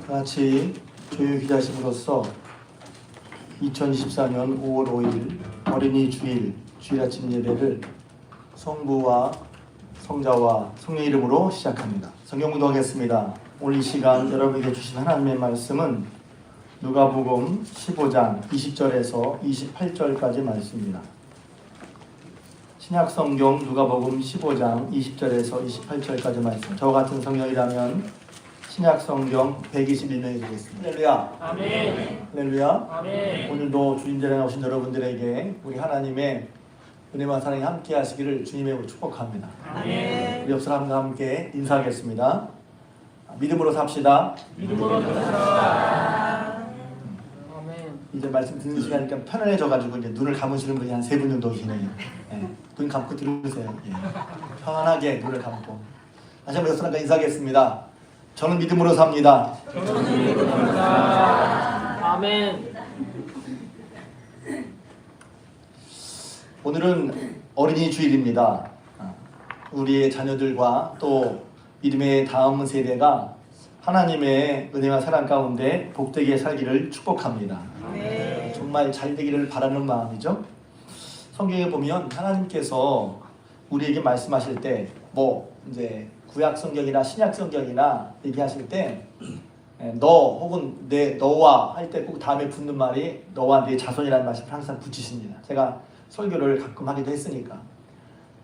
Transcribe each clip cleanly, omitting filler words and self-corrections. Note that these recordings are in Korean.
같이 교육 기자심으로써 2024년 5월 5일 어린이 주일 아침 예배를 성부와 성자와 성령 이름으로 시작합니다. 성경 공독하겠습니다. 오늘 이 시간 여러분에게 주신 하나님의 말씀은 누가복음 15장 20절에서 28절까지 말씀입니다. 신약성경 누가복음 15장 20절에서 28절까지 말씀. 저와 같은 성령이라면 신약성경 121명이 되겠습니다. 할렐루야. 아멘. 할렐루야. 아멘. 오늘도 주님 자리에 오신 여러분들에게 우리 하나님의 은혜와 사랑이 함께 하시기를 주님의 축복합니다. 아멘. 우리 옆 사람과 함께 인사하겠습니다. 믿음으로 삽시다. 믿음으로 삽시다. 아멘. 이제 말씀 듣는 시간이니까 편안해져가지고 이제 눈을 감으시는 분이 한 3분 정도 계시네요. 눈 감고 들으세요. 편안하게 눈을 감고. 다시 한번 옆 사람과 인사하겠습니다. 저는 믿음으로 삽니다. 저는 믿음으로 삽니다. 아멘. 오늘은 어린이 주일입니다. 우리의 자녀들과 또 믿음의 다음 세대가 하나님의 은혜와 사랑 가운데 복되게 살기를 축복합니다. 정말 잘 되기를 바라는 마음이죠. 성경에 보면 하나님께서 우리에게 말씀하실 때 이제 구약 성경이나 신약 성경이나 얘기하실 때 너 혹은 너와 할 때 꼭 다음에 붙는 말이 너와 내 자손이라는 말씀을 항상 붙이십니다. 제가 설교를 가끔 하기도 했으니까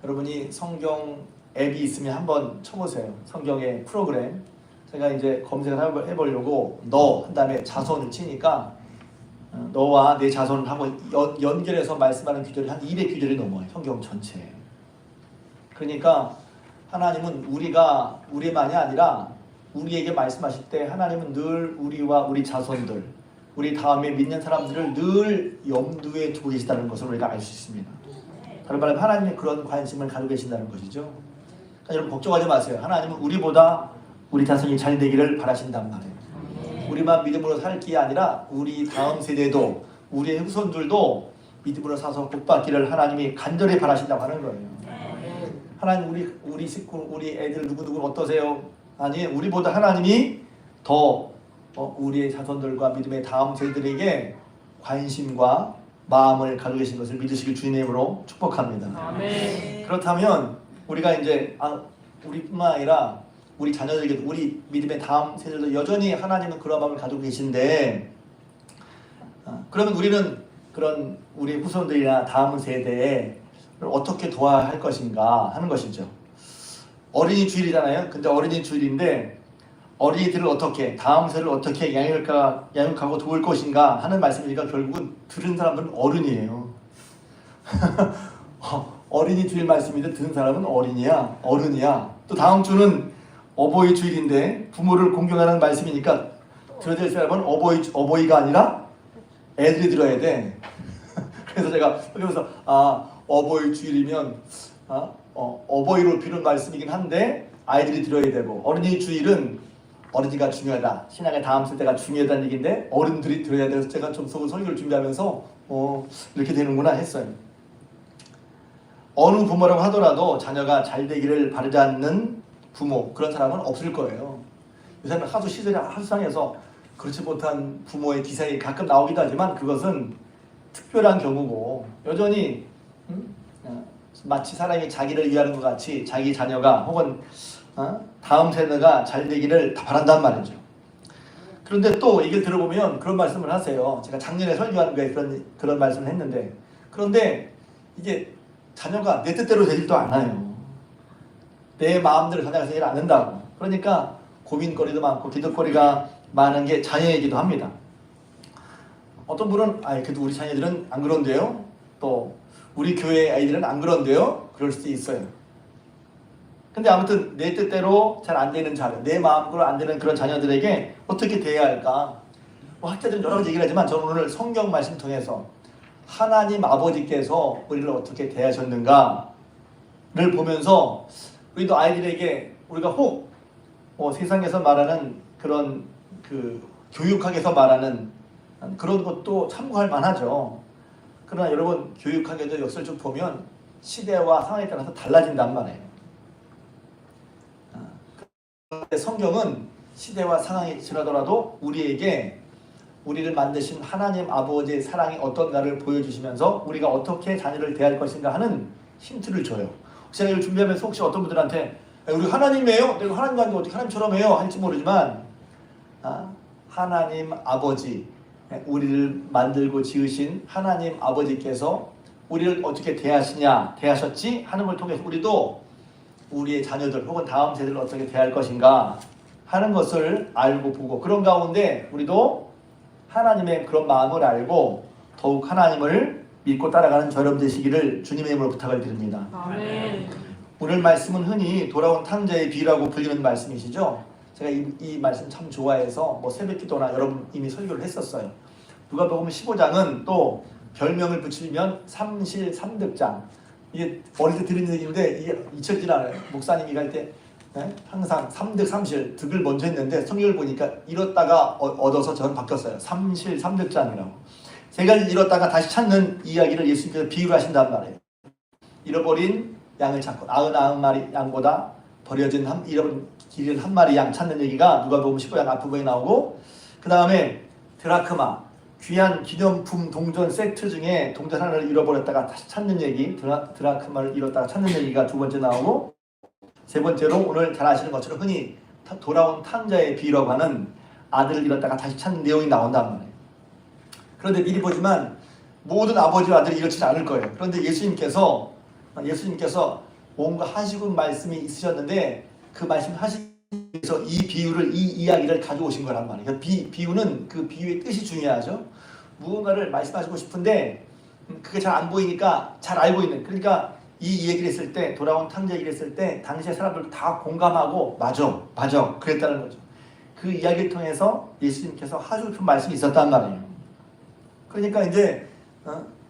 여러분이 성경 앱이 있으면 한번 쳐보세요. 성경의 프로그램 제가 이제 검색을 해보려고 너 한 다음에 자손을 치니까 너와 내 자손을 하고 연결해서 말씀하는 규절이 한 200규절이 넘어요. 성경 전체에. 그러니까 하나님은 우리만이 아니라 우리에게 말씀하실 때 하나님은 늘 우리와 우리 자손들, 우리 다음에 믿는 사람들을 늘 염두에 두고 계시다는 것을 우리가 알 수 있습니다. 다른 말하면 하나님이 그런 관심을 가지고 계신다는 것이죠. 그러니까 여러분 걱정하지 마세요. 하나님은 우리보다 우리 자손이 잘 되기를 바라신단 말이에요. 우리만 믿음으로 살 게 아니라 우리 다음 세대도 우리의 후손들도 믿음으로 사서 복받기를 하나님이 간절히 바라신다고 하는 거예요. 하나님 우리 식구 우리 애들 누구누구 어떠세요? 아니 우리보다 하나님이 더 우리의 자손들과 믿음의 다음 세대들에게 관심과 마음을 가지고 계신 것을 믿으시길 주님의 이름으로 축복합니다. 아멘. 그렇다면 우리가 이제 우리뿐만 아니라 우리 자녀들에게도 우리 믿음의 다음 세대들도 여전히 하나님은 그런 마음을 가지고 계신데 그러면 우리는 그런 우리 후손들이나 다음 세대에 어떻게 도와야 할 것인가 하는 것이죠. 어린이 주일이잖아요. 근데 어린이 주일인데 어린이들을 어떻게 다음 세대를 어떻게 양육하고 도울 것인가 하는 말씀이니까 결국은 들은 사람은 어른이에요. 어린이 주일 말씀인데 들은 사람은 어른이야. 또 다음 주는 어버이 주일인데 부모를 공경하는 말씀이니까 들어야 될 사람은 어버이가 아니라 애들이 들어야 돼. 그래서 제가 여기서 어버이 주일이면 어버이로 비는 말씀이긴 한데 아이들이 들어야 되고 어린이 주일은 어린이가 중요하다. 신앙의 다음 세대가 중요하다는 얘기인데 어른들이 들어야 돼서 제가 좀 설교를 준비하면서 이렇게 되는구나 했어요. 어느 부모라고 하더라도 자녀가 잘 되기를 바라지 않는 부모 그런 사람은 없을 거예요. 요새는 하도 시절이 하도 상해서 그렇지 못한 부모의 기사에 가끔 나오기도 하지만 그것은 특별한 경우고 여전히 마치 사람이 자기를 위하는 것 같이 자기 자녀가 혹은 다음 세대가 잘 되기를 다 바란단 말이죠. 그런데 또 얘기를 들어보면 그런 말씀을 하세요. 제가 작년에 설교한 거에 그런 말씀을 했는데 그런데 이게 자녀가 내 뜻대로 되지도 않아요. 내 마음대로 자녀가 되지 않는다고. 그러니까 고민거리도 많고 기도거리가 많은 게 자녀이기도 합니다. 어떤 분은 그래도 우리 자녀들은 안 그런데요. 또 우리 교회 아이들은 안 그런데요. 그럴 수도 있어요. 근데 아무튼 내 뜻대로 잘 안 되는 자녀, 내 마음대로 안 되는 그런 자녀들에게 어떻게 대해야 할까? 학자들은 여러 가지 얘기를 하지만 저는 오늘 성경 말씀 통해서 하나님 아버지께서 우리를 어떻게 대하셨는가를 보면서 우리도 아이들에게 우리가 혹 세상에서 말하는 그런 교육학에서 말하는 그런 것도 참고할 만하죠. 그러나 여러분 교육학에도 역사를 좀 보면 시대와 상황에 따라서 달라진단 말이에요. 성경은 시대와 상황이 지나더라도 우리에게 우리를 만드신 하나님 아버지의 사랑이 어떤가를 보여주시면서 우리가 어떻게 자녀를 대할 것인가 하는 힌트를 줘요. 제가 이걸 준비하면서 혹시 어떤 분들한테 우리 하나님이에요? 내가 하나님과 하는데 어떻게 하나님처럼 해요? 할지 모르지만 하나님 아버지, 우리를 만들고 지으신 하나님 아버지께서 우리를 어떻게 대하셨지? 하는 걸 통해서 우리도 우리의 자녀들 혹은 다음 세대를 어떻게 대할 것인가 하는 것을 알고 보고, 그런 가운데 우리도 하나님의 그런 마음을 알고 더욱 하나님을 믿고 따라가는 저여러분 되시기를 주님의 이름으로 부탁을 드립니다. 아멘. 오늘 말씀은 흔히 돌아온 탕자의 비유라고 불리는 말씀이시죠. 제가 이 말씀 참 좋아해서 새벽기도나 여러분 이미 설교를 했었어요. 누가복음 15장은 또 별명을 붙이면 삼실삼득장. 이게 어릴 때 들은 얘기인데 이게 잊혀지지 않아요. 목사님이 갈 때 항상 삼득 삼실 득을 먼저 했는데 성경을 보니까 잃었다가 얻어서 저는 바뀌었어요. 삼실삼득장이라고. 제가 잃었다가 다시 찾는 이야기를 예수님께서 비유를 하신단 말이에요. 잃어버린 양을 찾고 99마리 양보다 버려진 잃은 한 마리 양 찾는 얘기가 누가복음 15장 앞부분에 나오고, 그 다음에 드라크마, 귀한 기념품 동전 세트 중에 동전 하나를 잃어버렸다가 다시 찾는 얘기, 드라크마를 잃었다가 찾는 얘기가 두 번째 나오고, 세 번째로 오늘 잘 아시는 것처럼 흔히 돌아온 탕자의 비유라고 하는 아들을 잃었다가 다시 찾는 내용이 나온단 말이에요. 그런데 미리 보지만 모든 아버지와 아들이 이렇지 않을 거예요. 그런데 예수님께서 뭔가 하시고 말씀이 있으셨는데 그 말씀 하시면서 이 비유를, 이 이야기를 가져오신 거란 말이에요. 비유는 그 비유의 뜻이 중요하죠. 무언가를 말씀하시고 싶은데 그게 잘 안 보이니까 잘 알고 있는, 그러니까 이 얘기를 했을 때, 돌아온 탕자 얘기를 했을 때 당시의 사람들 다 공감하고 맞아 그랬다는 거죠. 그 이야기를 통해서 예수님께서 하시고 싶은 말씀이 있었단 말이에요. 그러니까 이제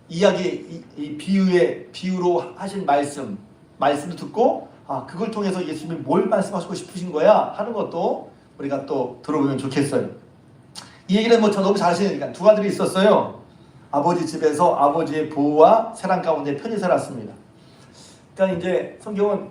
이야기, 이 비유로 하신 말씀을 듣고 그걸 통해서 예수님이 뭘 말씀하시고 싶으신 거야 하는 것도 우리가 또 들어보면 좋겠어요. 이 얘기는 저 너무 잘 아시니까 두 아들이 있었어요. 아버지 집에서 아버지의 보호와 사랑 가운데 편히 살았습니다. 그러니까 이제 성경은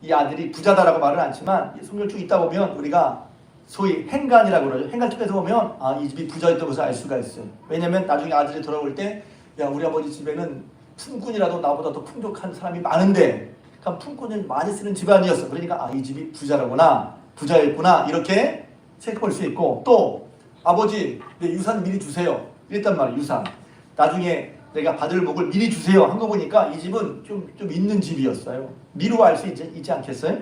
이 아들이 부자다라고 말은 않지만 성경 쭉 있다 보면 우리가 소위 행간이라고 그러죠. 행간 쪽에서 보면 이 집이 부자였던 것을 알 수가 있어요. 왜냐면 나중에 아들이 돌아올 때 우리 아버지 집에는 품꾼이라도 나보다 더 풍족한 사람이 많은데, 그러니까 품꾼을 많이 쓰는 집안이었어. 그러니까 이 집이 부자였구나 이렇게 생각할 수 있고, 또 아버지 내 유산 미리 주세요 이랬단 말이에요. 유산 나중에 내가 받을 복을 미리 주세요 한 거 보니까 이 집은 좀 있는 집이었어요. 미루어 알 수 있지 않겠어요?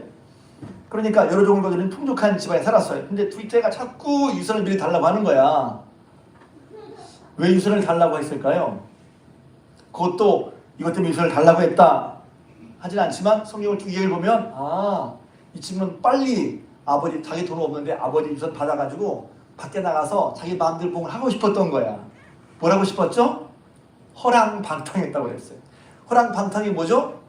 그러니까 여러 종을 거두는 풍족한 집안에 살았어요. 근데 둘째가 자꾸 유산을 미리 달라고 하는 거야. 왜 유산을 달라고 했을까요? 그것도 이것 때문에 유산을 달라고 했다 하진 않지만 성경을 쭉 읽어보면 이 집은 빨리 아버지, 자기 돈 없는데 아버지 유산 받아가지고 밖에 나가서 자기 마음대로 복을 하고 싶었던 거야. 뭐라고 싶었죠? 허랑방탕했다고 그랬어요. 허랑방탕이 뭐죠?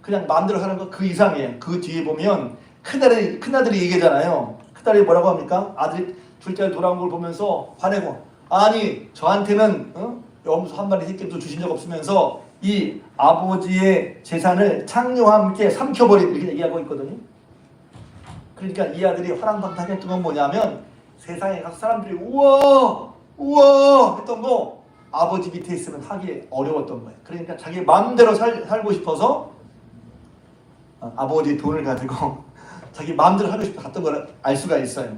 그냥 마음대로 하는 거 그 이상이에요. 그 뒤에 보면 큰아들이 얘기하잖아요. 큰아들이 뭐라고 합니까? 아들이 둘째 돌아온 걸 보면서 화내고, 아니 저한테는 염소 한 마리 새끼도 주신 적 없으면서 이 아버지의 재산을 창녀와 함께 삼켜버린, 이렇게 얘기하고 있거든요. 그러니까 이 아들이 허랑방탕했던 건 뭐냐면 세상에 각 사람들이 우와 했던 거 아버지 밑에 있으면 하기 어려웠던 거예요. 그러니까 자기 마음대로 살고 싶어서 아버지 돈을 가지고 자기 마음대로 하고 싶어 갔던 걸 알 수가 있어요.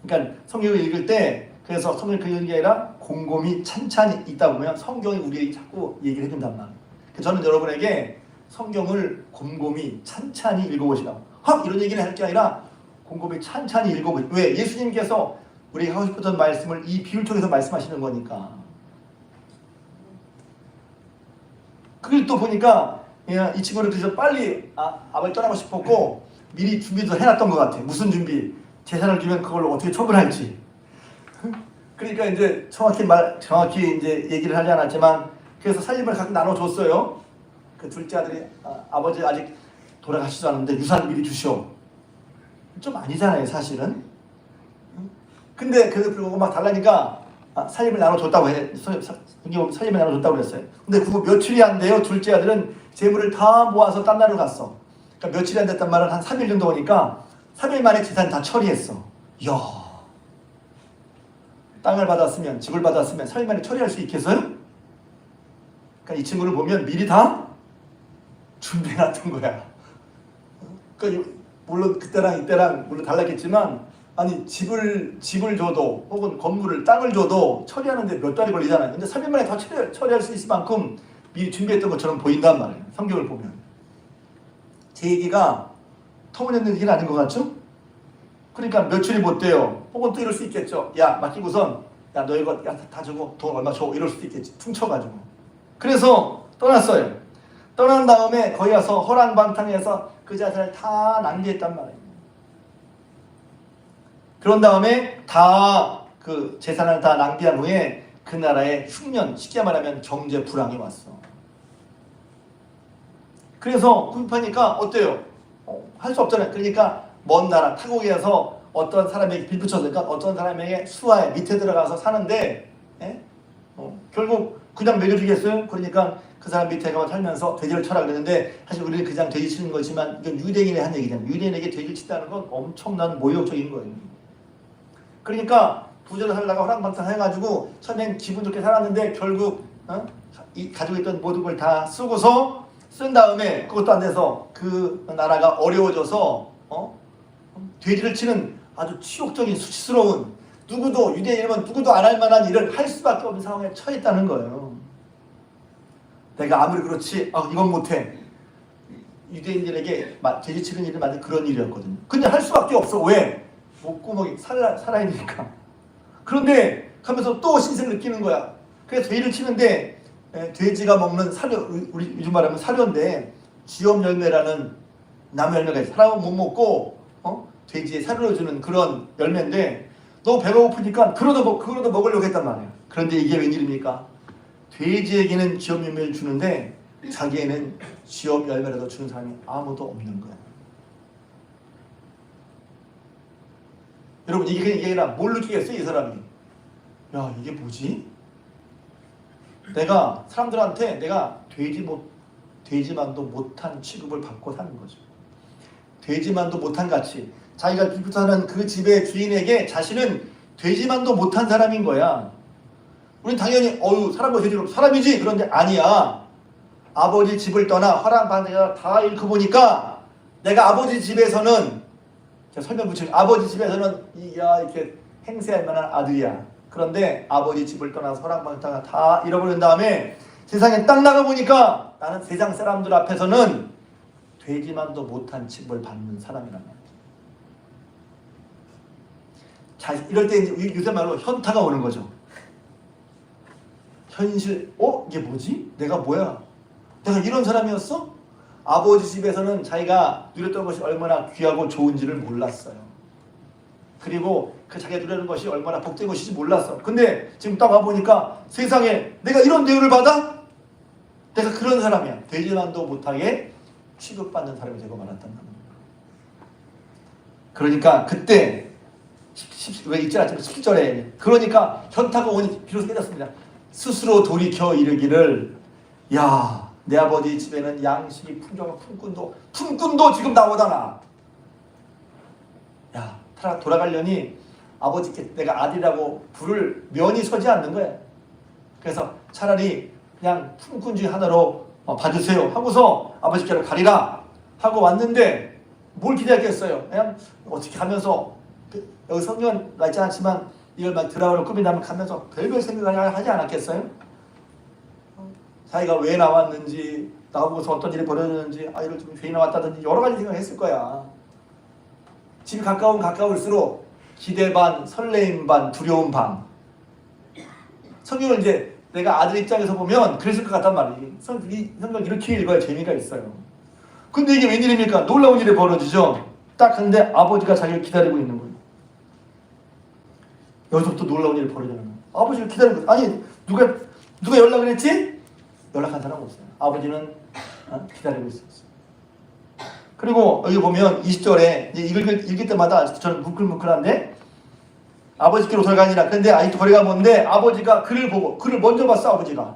그러니까 성경을 읽을 때, 그래서 성경을 읽는 게 아니라 곰곰이 찬찬히 읽다 보면 성경이 우리에게 자꾸 얘기를 해준단 말이에요. 저는 여러분에게 성경을 곰곰이 찬찬히 읽어보시라고, 이런 얘기를 할 게 아니라 곰곰이 찬찬히 읽어보시라고. 왜? 예수님께서 우리가 하고 싶었던 말씀을 이 비유를 통해서 말씀하시는 거니까. 그걸 또 보니까 이 친구를 그래서 빨리 아버지 떠나고 싶었고 미리 준비도 해놨던 것 같아. 무슨 준비? 재산을 주면 그걸 어떻게 처분할지. 그러니까 이제 정확히 이제 얘기를 하지 않았지만, 그래서 살림을 각각 나눠줬어요. 그 둘째 아들이 아버지 아직 돌아가시지 않았는데 유산 미리 주시오. 좀 아니잖아요, 사실은. 근데 그래도 불구하고 막 달라니까 살림을 나눠줬다고 해. 살림을 나눠줬다고 그랬어요. 근데 그거 며칠이 안 돼요. 둘째 아들은 재물을 다 모아서 딴 나라로 갔어. 그러니까 며칠이 안 됐단 말은 한 3일 정도 오니까 3일 만에 재산 다 처리했어. 이야, 땅을 받았으면, 집을 받았으면 3일 만에 처리할 수 있겠어요? 그러니까 이 친구를 보면 미리 다 준비해놨던 거야. 그러니까 물론 그때랑 이때랑 물론 달랐겠지만, 아니 집을 줘도 혹은 건물을, 땅을 줘도 처리하는데 몇 달이 걸리잖아요. 근데 3일 만에 다 처리할 수 있을 만큼 미리 준비했던 것처럼 보인단 말이에요. 성경을 보면. 제 얘기가 터무니없는 얘기는 아닌 것 같죠? 그러니까 며칠이 못 돼요. 혹은 또 이럴 수 있겠죠. 야, 맡기고선, 야, 너 이거 다 주고 돈 얼마 줘. 이럴 수도 있겠지. 퉁쳐가지고. 그래서 떠났어요. 떠난 다음에 거기 가서 허랑방탕해서 그 자산을 다 낭비했단 말이에요. 그런 다음에 다 그 재산을 다 낭비한 후에 그 나라에 흉년, 쉽게 말하면 경제 불황이 왔어. 그래서 구입하니까 어때요? 할 수 없잖아요. 그러니까 먼 나라 타국에 가서 어떤 사람에게 빌붙였으니까 어떤 사람에게 수하에 밑에 들어가서 사는데, 결국 그냥 먹여주겠어요? 그러니까 그 사람 밑에 가서 살면서 돼지를 쳐라 그랬는데, 사실 우리는 그냥 돼지 치는 거지만 이건 유대인의 한 얘기잖아요. 유대인에게 돼지를 친다는 건 엄청난 모욕적인 거예요. 그러니까 부자로 살다가 허랑방탕 해가지고 처음엔 기분 좋게 살았는데 결국 가지고 있던 모든 걸 다 쓰고서 쓴 다음에 그것도 안 돼서 그 나라가 어려워져서 돼지를 치는 아주 치욕적인 수치스러운, 누구도 유대인이면 누구도 안 할 만한 일을 할 수밖에 없는 상황에 처했다는 거예요. 내가 아무리 그렇지 이건 못해. 유대인들에게 돼지 치는 일은 만약 그런 일이었거든요. 근데 할 수밖에 없어. 왜? 목구멍이 살아야 되니까. 그런데 하면서 또 신세를 느끼는 거야. 그래서 돼지를 치는데 돼지가 먹는 사료, 우리 요즘 말하면 사료인데 지엄 열매라는 나무 열매가 있어. 사람은 못 먹고 돼지에 사료를 주는 그런 열매인데 너무 배가 고프니까 그거라도 먹으려고 했단 말이에요. 그런데 이게 웬일입니까? 돼지에게는 지엄 열매를 주는데 자기에는 지엄 열매라도 주는 사람이 아무도 없는 거야. 여러분 이게 아니라 뭘 느끼겠어요? 이 사람이. 야, 이게 뭐지? 내가 사람들한테 내가 돼지만도 못한 취급을 받고 사는 거죠. 돼지만도 못한 가치. 자기가 기쁘다는 그 집의 주인에게 자신은 돼지만도 못한 사람인 거야. 우린 당연히 사람과 돼지로 사람이지. 그런데 아니야. 아버지 집을 떠나 허랑방탕에서 다 잃고 보니까 내가 아버지 집에서는, 제가 설명 붙이면 아버지 집에서는 이렇게 행세할 만한 아들이야. 그런데 아버지 집을 떠나서 허랑방탕을 다 잃어버린 다음에 세상에 딱 나가보니까 나는 세상 사람들 앞에서는 돼지만도 못한 취급을 받는 사람이란 말이야. 자, 이럴 때 이제 요새 말로 현타가 오는 거죠. 현실, 이게 뭐지? 내가 뭐야? 내가 이런 사람이었어? 아버지 집에서는 자기가 누렸던 것이 얼마나 귀하고 좋은지를 몰랐어요. 그리고 그 자기가 누리는 것이 얼마나 복된 것인지 몰랐어. 근데 지금 딱 와보니까 세상에 내가 이런 대우를 받아? 내가 그런 사람이야. 되지만도 못하게 취급받는 사람이 되고 말았단 말이야. 그러니까 그때 왜 있지 않지만 17절에 그러니까 현타가 오니 비로소 깨졌습니다. 스스로 돌이켜 이르기를, 야, 내 아버지 집에는 양식이 풍족한 품꾼도 지금 나오다나. 야, 돌아가려니 아버지께 내가 아들이라고 부를 면이 서지 않는 거야. 그래서 차라리 그냥 품꾼 중에 하나로 봐주세요 하고서 아버지께로 가리라 하고 왔는데 뭘 기대했겠어요. 그냥 어떻게 하면서 여기 성경은 나있지 않지만 이걸 막 드라마로 꾸민다면 가면서 별별 생각을 하지 않았겠어요? 자기가 왜 나왔는지, 나오고서 어떤 일이 벌어졌는지, 이럴 좀 죄이 나왔다든지 여러 가지 생각을 했을 거야. 집이 가까울수록 기대 반, 설레임 반, 두려움 반. 성경을 이제 내가 아들 입장에서 보면 그랬을 것 같단 말이지. 성경 이렇게 읽어야 재미가 있어요. 근데 이게 웬일입니까? 놀라운 일이 벌어지죠. 딱 근데 아버지가 자기를 기다리고 있는 거예요. 여기서부터 놀라운 일이 벌어지는 거예요. 아버지를 기다리고, 아니 누가 연락을 했지? 연락한 사람은 없어요. 아버지는 기다리고 있었어요. 그리고 여기 보면 20절에 읽을 때마다 저는 뭉클뭉클한데, 아버지께로 돌아가니라. 그런데 아직도 거리가 먼데 아버지가 그를 먼저 봤어. 아버지가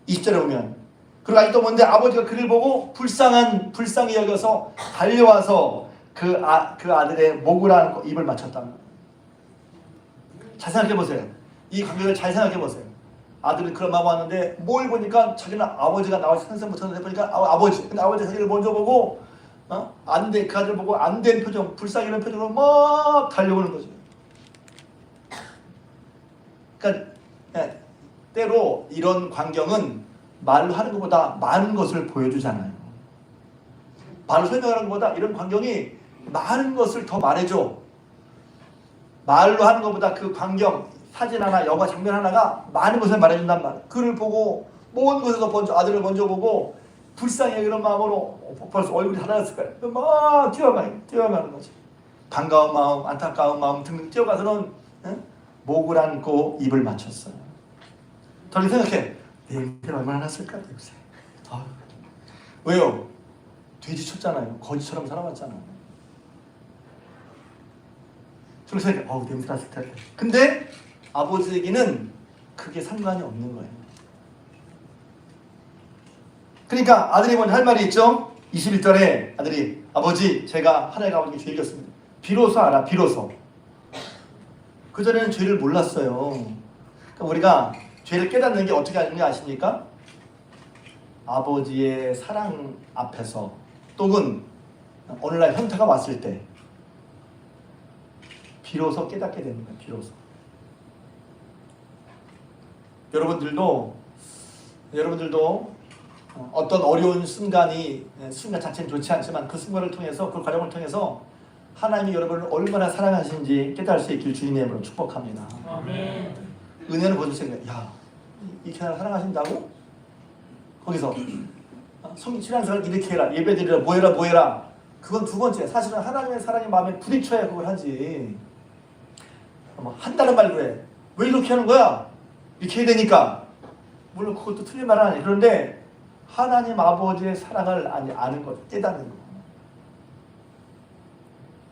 20절에 보면 그리고 아직도 먼데 아버지가 그를 보고 불쌍히 여겨서 달려와서 그 아들의 목을 안고 입을 맞췄다는 거예요. 잘 생각해 보세요. 이 관계를 잘 생각해 보세요. 아들은 그런 마음 왔는데 뭘 보니까 자기는 아버지가 나와 생생부터 보니까 근데 아버지 자기를 먼저 보고 안 돼, 그 아들 보고 안 된 표정, 불쌍히 표정으로 막 달려오는 거죠. 그러니까 때로 이런 광경은 말로 하는 것보다 많은 것을 보여주잖아요. 말로 설명하는 것보다 이런 광경이 많은 것을 더 말해줘. 말로 하는 것보다 그 광경, 사진 하나, 영화 장면 하나가 많은 것을 말해준단 말이에요. 그를 보고 모든 것에서 먼저 아들을 먼저 보고 불쌍해 이런 마음으로 벌써 얼굴이 달아졌을 거예요. 막 뛰어가는 거지. 반가운 마음, 안타까운 마음 등등 뛰어가서는 목을 안고 입을 맞췄어요. 저렇게 생각해. 냄새가 얼마나 났을까? 냄새. 왜요? 돼지 쳤잖아요. 거지처럼 살아왔잖아요. 저렇게 생각해. 냄새 났을 텐데. 근데 아버지에게는 그게 상관이 없는 거예요. 그러니까 아들이 먼저 할 말이 있죠. 21절에 아들이 아버지 제가 하나님과 아버지께 죄를 졌습니다. 비로소 알아. 비로소. 그전에는 죄를 몰랐어요. 그러니까 우리가 죄를 깨닫는 게 어떻게 하는지 아십니까? 아버지의 사랑 앞에서 또는 오늘날 현타가 왔을 때 비로소 깨닫게 되는 거예요. 비로소. 여러분들도 어떤 어려운 순간 자체는 좋지 않지만 그 순간을 통해서 그 과정을 통해서 하나님이 여러분을 얼마나 사랑하시는지 깨달을 수 있길 주님의 이름으로 축복합니다. 아멘. 은혜는 보여주세요. 야, 이렇게 하나 사랑하신다고? 거기서 신앙생활 이렇게 해라, 예배드리라, 뭐해라. 그건 두 번째. 사실은 하나님의 사랑의 마음에 부딪혀야 그걸 하지. 한 달은 말도 해. 왜 이렇게 하는 거야? 이렇게 해야 되니까. 물론 그것도 틀린 말은 아니에요. 그런데 하나님 아버지의 사랑을 아는 것, 깨닫는 것.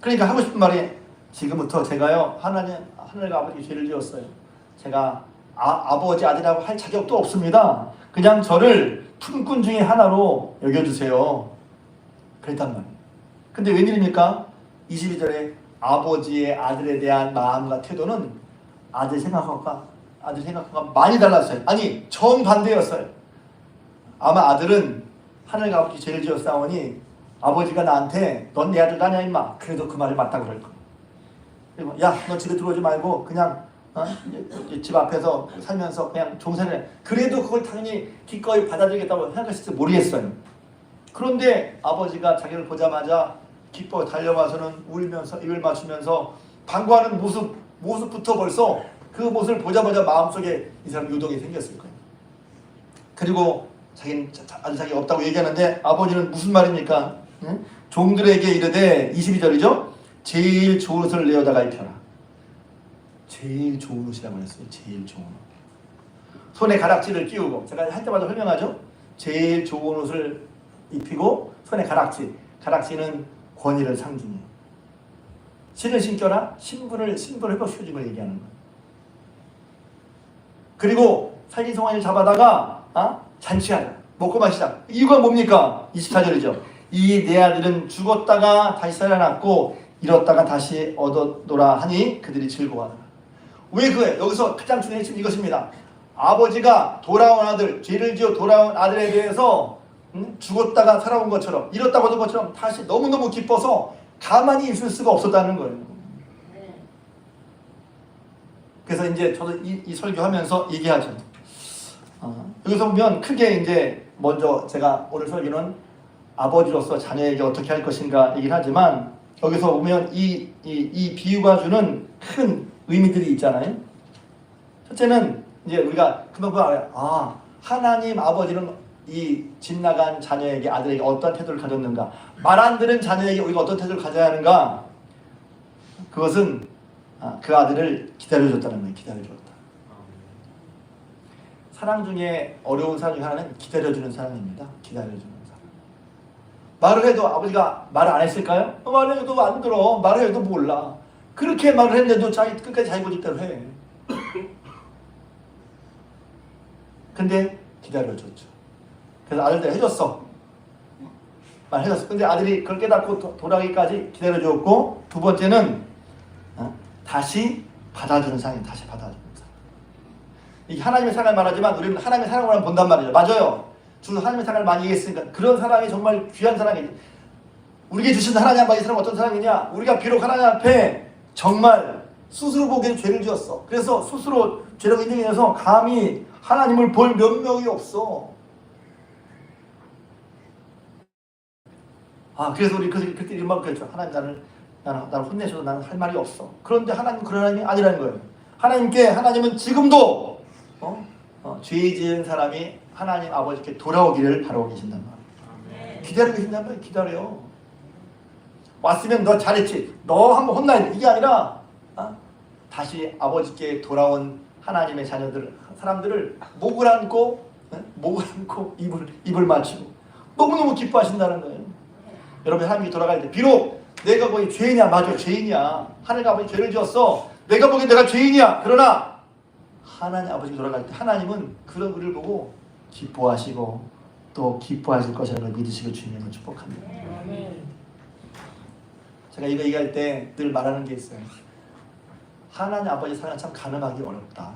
그러니까 하고 싶은 말이 지금부터 제가요 하늘과 아버지께 죄를 지었어요. 제가 아버지 아들이라고 할 자격도 없습니다. 그냥 저를 품꾼 중에 하나로 여겨주세요. 그랬단 말이에요. 근데 웬일입니까? 22절에 아버지의 아들에 대한 마음과 태도는 아들 생각과 많이 달랐어요. 아니 정반대였어요. 아마 아들은 하늘과 아버지 죄를 지었사오니 아버지가 나한테 넌 내 아들 아니야 임마. 그래도 그 말이 맞다고 그럴 거야. 그리고 야 너 집에 들어오지 말고 그냥 집 앞에서 살면서 그냥 종사를. 그래도 그걸 당연히 기꺼이 받아들이겠다고 생각했을지 모르겠어요. 그런데 아버지가 자기를 보자마자 기뻐 달려와서는 울면서 입을 맞추면서 반가워하는 모습부터 벌써 그 모습을 보자마자 마음속에 이 사람 유동이 생겼을 거예요. 그리고 자기는 아들 자기가 없다고 얘기하는데 아버지는 무슨 말입니까? 응? 종들에게 이르되 22절이죠. 제일 좋은 옷을 내어다가 입혀라. 제일 좋은 옷이라고 했어요. 제일 좋은 옷. 손에 가락지를 끼우고, 제가 할 때마다 설명하죠. 제일 좋은 옷을 입히고 손에 가락지는 권위를 상징해요. 신을 신겨라. 신분을 회복시켜주는 걸 얘기하는 거예요. 그리고 살인송아지를 잡아다가 잔치하라. 먹고 마시자. 이유가 뭡니까? 24절이죠. 이 내 아들은 죽었다가 다시 살아났고 잃었다가 다시 얻었노라 하니 그들이 즐거워하더라. 왜 그래? 여기서 가장 중요한 핵심은 이것입니다. 아버지가 돌아온 아들, 죄를 지어 돌아온 아들에 대해서 죽었다가 살아온 것처럼, 잃었다가 얻은 것처럼 다시 너무너무 기뻐서 가만히 있을 수가 없었다는 거예요. 그래서 이제 저도 이 설교하면서 얘기하죠. 여기서 보면 크게 이제 먼저 제가 오늘 설교는 아버지로서 자녀에게 어떻게 할 것인가 얘기를 하지만, 여기서 보면 이 비유가 주는 큰 의미들이 있잖아요. 첫째는 이제 우리가 금방 보면 하나님 아버지는 이 집 나간 자녀에게, 아들에게 어떤 태도를 가졌는가, 말 안 들은 자녀에게 우리가 어떤 태도를 가져야 하는가. 그것은 그 아들을 기다려줬다는 거예요. 기다려줬다. 사랑 중에 어려운 사랑 중에 하나는 기다려주는 사랑입니다. 기다려주는 사랑. 말을 해도 아버지가 말을 안 했을까요? 말을 해도 안 들어. 말을 해도 몰라. 그렇게 말을 했는데도 끝까지 자기 고집대로 해. 근데 기다려줬죠. 그래서 아들들 해줬어. 해줬어. 근데 아들이 그걸 깨닫고 돌아가기까지 기다려주었고, 두 번째는 다시 받아주는 사랑이 다시 받아주는 사랑. 이게 하나님의 사랑을 말하지만 우리는 하나님의 사랑을 본단 말이죠. 맞아요. 주는 하나님의 사랑을 많이 얘기했으니까 그런 사랑이 정말 귀한 사랑이지. 우리에게 주신 하나님 아버지 사랑은 어떤 사랑이냐? 우리가 비록 하나님 앞에 정말 스스로 보기에는 죄를 지었어. 그래서 스스로 죄를 인정해서 감히 하나님을 볼 면목이 없어. 그래서 우리 그때 이런 말 그랬죠. 하나님 나를 혼내셔도 나는 할 말이 없어. 그런데 하나님은 그런 하나님이 아니라는 거예요. 하나님은 지금도 죄 지은 사람이 하나님 아버지께 돌아오기를 바라고 계신단 말이에요. 기다리고 계신단 말이에요. 기다려. 왔으면 너 잘했지. 너 한번 혼나야 돼. 이게 아니라 다시 아버지께 돌아온 하나님의 자녀들, 사람들을 목을 안고 입을 맞추고 너무너무 기뻐하신다는 거예요. 여러분, 하나님께 돌아갈 때 비록 내가 거기 죄인이야. 맞아, 죄인이야. 하나님 아버지 죄를 지었어. 내가 보기엔 내가 죄인이야. 그러나 하나님 아버지께 돌아갈 때 하나님은 그런 우리를 보고 기뻐하시고 또 기뻐하실 것이라는 걸 믿으시고 주님을 축복합니다. 제가 이거 얘기할 때 늘 말하는 게 있어요. 하나님 아버지 사랑은 참 가늠하기 어렵다.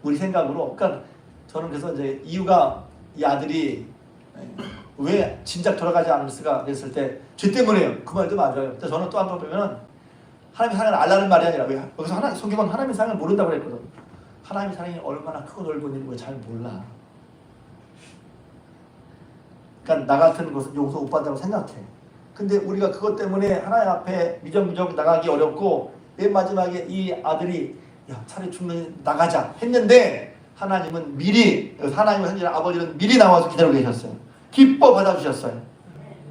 우리 생각으로. 그러니까 저는 그래서 이제 이유가 이 아들이 왜 진작 돌아가지 않았을까 그랬을 때 죄 때문에요. 그 말도 맞아요. 근데 저는 또 한 번 보면은 하나님의 사랑을 알라는 말이 아니라 왜 여기서 성경은 하나님의 사랑을 모른다고 그랬거든. 하나님의 사랑이 얼마나 크고 넓은 일인지 잘 몰라. 그러니까 나 같은 것은 용서 못 받는다고 생각해. 근데 우리가 그것 때문에 하나님 앞에 미적미적 나가기 어렵고 맨 마지막에 이 아들이 차라리 죽는 나가자 했는데 하나님은 미리, 하나님의 선지자 아버지는 미리 나와서 기다리고 계셨어요. 기뻐 받아주셨어요.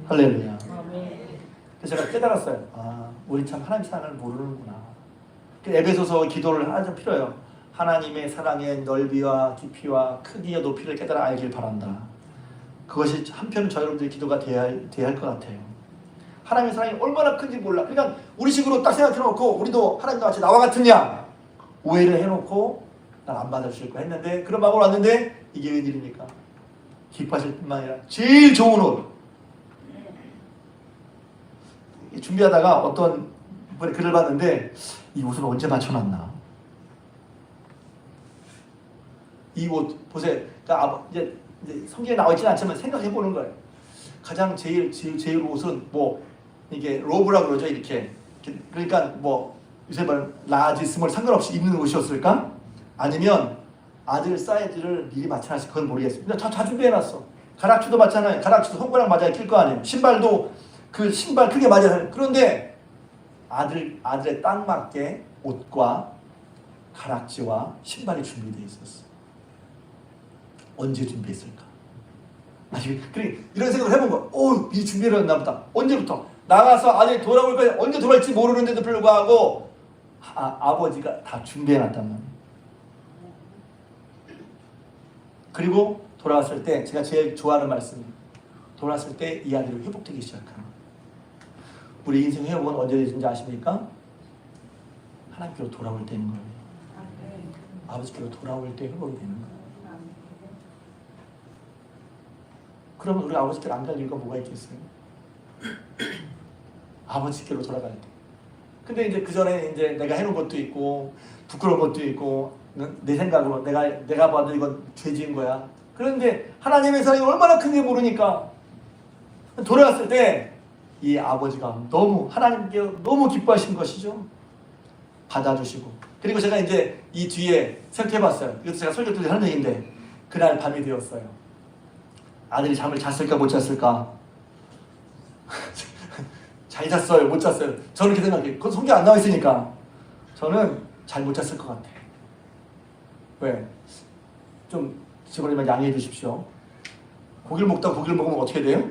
할렐루야. 그래서 제가 깨달았어요. 우리 참 하나님 사랑을 모르는구나. 에베소서 기도를 하나 좀 필요해요. 하나님의 사랑의 넓이와 깊이와 크기와 높이를 깨달아 알길 바란다. 그것이 한편은 저 여러분들의 기도가 돼야 할 것 같아요. 하나님의 사랑이 얼마나 큰지 몰라. 그러니까 우리 식으로 딱 생각해놓고 우리도 하나님과 같이 나와 같은 양 오해를 해놓고 난 안 받아주실 거 했는데 그런 마음으로 왔는데 이게 웬일입니까? 기뻐하실 뿐만 아니라 제일 좋은 옷 준비하다가 어떤 분의 글을 봤는데 이 옷을 언제 맞춰놨나? 이 옷 보세요. 그러니까 이제 성경에 나와 있지는 않지만 생각해 보는 거예요. 가장 제일 옷은 뭐 이게 로브라고 그러죠. 이렇게 그러니까 뭐 요새 말 라지 스몰 상관없이 입는 옷이었을까? 아니면 아들 사이즈를 미리 맞춰놨을까? 그건 모르겠어요. 근데 다 준비해놨어. 가락추도 맞잖아요. 가락추도 손가락 맞아야 낄 거 아니에요. 신발도 그 신발 크게 맞아야 해요. 그런데 아들의 딱 맞게 옷과 가락지와 신발이 준비되어 있었어. 언제 준비했을까? 그래 이런 생각을 해본 거야. 미리 준비를 했나 보다. 언제부터? 나가서 아들이 돌아올 거야. 언제 돌아올지 모르는데도 불구하고 아버지가 다 준비해놨단 말이에요. 그리고 돌아왔을 때 제가 제일 좋아하는 말씀이 돌아왔을 때 이 아들이 회복되기 시작하는 거예요. 우리 인생 회복은 언제 되는지 아십니까? 하나님께로 돌아올 때인 거예요. 아버지께로 돌아올 때 회복이 되는 거예요. 그러면 우리 아버지께로 안 갈 이유가 뭐가 있겠어요? 아버지께로 돌아갈 때. 근데 이제 그 전에 이제 내가 해놓은 것도 있고 부끄러운 것도 있고 내 생각으로 내가 봐도 이건 죄 지은 거야. 그런데 하나님의 사랑이 얼마나 큰지 모르니까 돌아왔을 때 이 아버지가 하나님께 너무 기뻐하신 것이죠. 받아주시고. 그리고 제가 이제 이 뒤에 생각해봤어요. 이것도 제가 설교 때 하는 얘기인데 그날 밤이 되었어요. 아들이 잠을 잤을까 못 잤을까? 잘 잤어요 못 잤어요? 저는 그렇게 생각해요. 그건 성경 안 나와 있으니까 저는 잘 못 잤을 것 같아. 왜? 좀 집어넣으면 양해해 주십시오. 고기를 먹다가 고기를 먹으면 어떻게 돼요?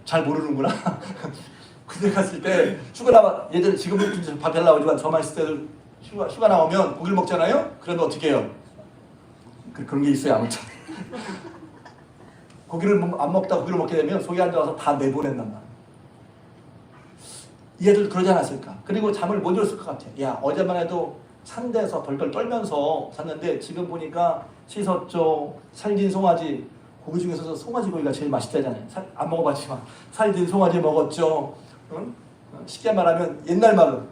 잘 모르는구나. 그때 갔을 때 휴가 나와 얘들은 지금은 밥 잘 나오지만 저만 있을 때도 휴가 나오면 고기를 먹잖아요. 그러면 어떻게 해요? 그런 게 있어요. 아무튼 고기를 안 먹다 고기를 먹게 되면 속에 앉아서 다 내보낸단 말이야. 이 애들 그러지 않았을까? 그리고 잠을 못 잤을 것 같아. 야 어제만 해도 찬 데서 벌벌 떨면서 잤는데 지금 보니까 씻었죠. 살진 송아지 고기 중에서 송아지 고기가 제일 맛있다잖아요. 안 먹어봤지만 살찐 송아지 먹었죠. 응? 쉽게 말하면 옛날 말로